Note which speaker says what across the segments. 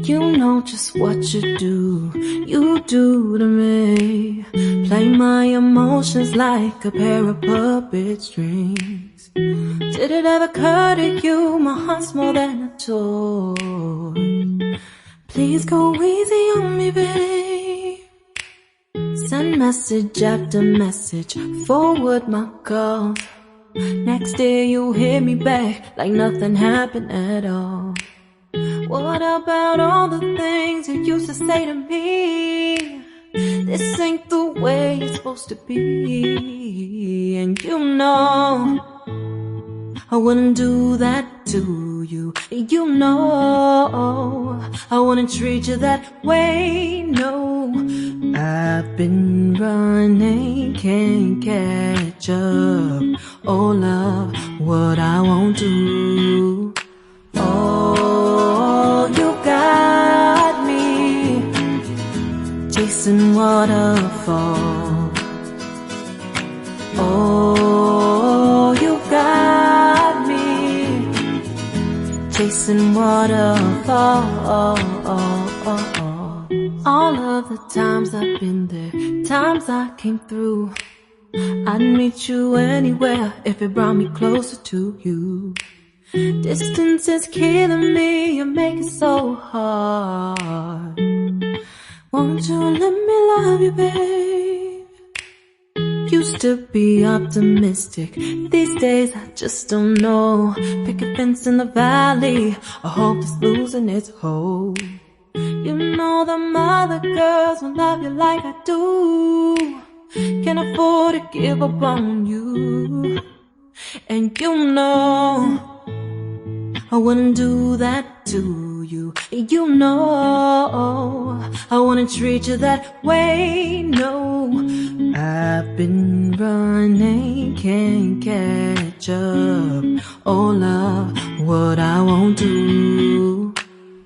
Speaker 1: You know just what you do to me. Play my emotions like a pair of puppet strings. Did it ever occur to you my heart's more than a toy? Please go easy on me, babe. Send message after message, forward my calls. Next day you hit me back like nothing happened at all. What about all the things you used to say to me? This ain't the way it's supposed to be. And you know I wouldn't do that to you. You know I wouldn't treat you that way, no. I've been running, can't catch up. Oh love, what I won't do. Oh, you got me chasing waterfalls. Oh, you got me chasing waterfalls. All of the times I've been there, times I came through, I'd meet you anywhere if it brought me closer to you. Distance is killing me, you make it so hard. Won't you let me love you, babe? Used to be optimistic, these days I just don't know. Pick a fence in the valley, I hope it's losing its hold. You know them other girls won't love you like I do. Can't afford to give up on you. And you know I wouldn't do that to you. You know I wouldn't treat you that way, no. I've been running, can't catch up. Oh love, what I won't do.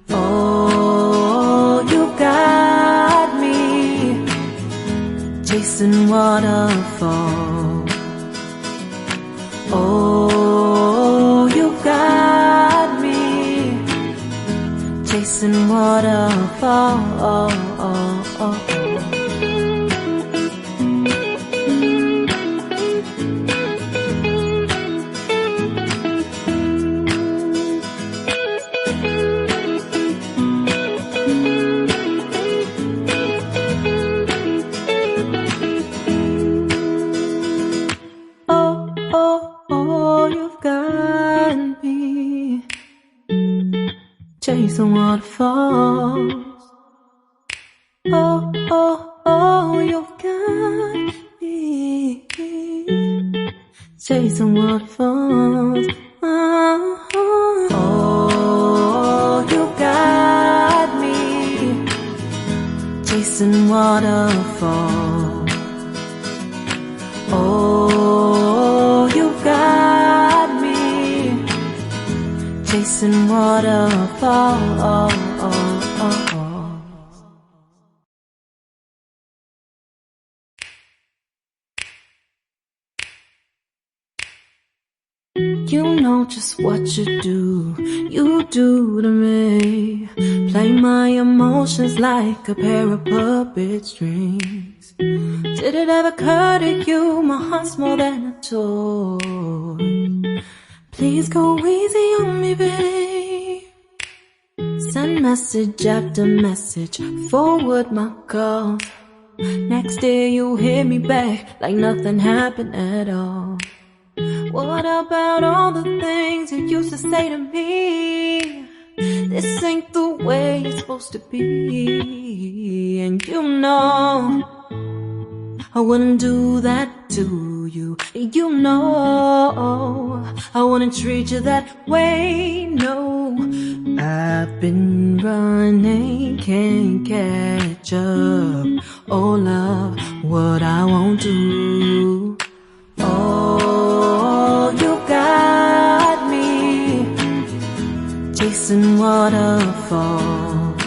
Speaker 1: Oh, you got me chasing waterfalls. Oh, you got me chasing waterfalls. Chasing waterfalls. Oh, oh, oh, you've got me chasing waterfalls. Oh, oh, you got me chasing waterfalls. Oh, you got me chasing waterfalls. You know just what you do to me. Play my emotions like a pair of puppet strings. Did it ever occur to you my heart's more than a toy? Please go easy on me, babe. Send message after message, forward my calls. Next day you hit me back like nothing happened at all. What about all the things you used to say to me? This ain't the way it's supposed to be. And you know I wouldn't do that to you. You know I wouldn't treat you that way, no. I've been running, can't catch up. Oh love, what I won't do. Oh, you got me chasing waterfalls.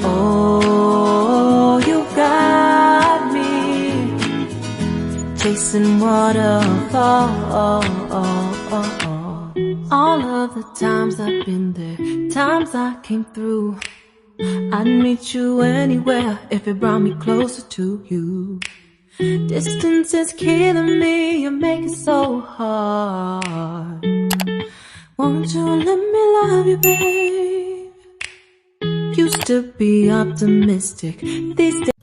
Speaker 1: Oh, you got me chasing waterfalls. All of the times I've been there, times I came through. I'd meet you anywhere if it brought me closer to you. Distance is killing me, you make it so hard. Won't you let me love you, babe? Used to be optimistic, these days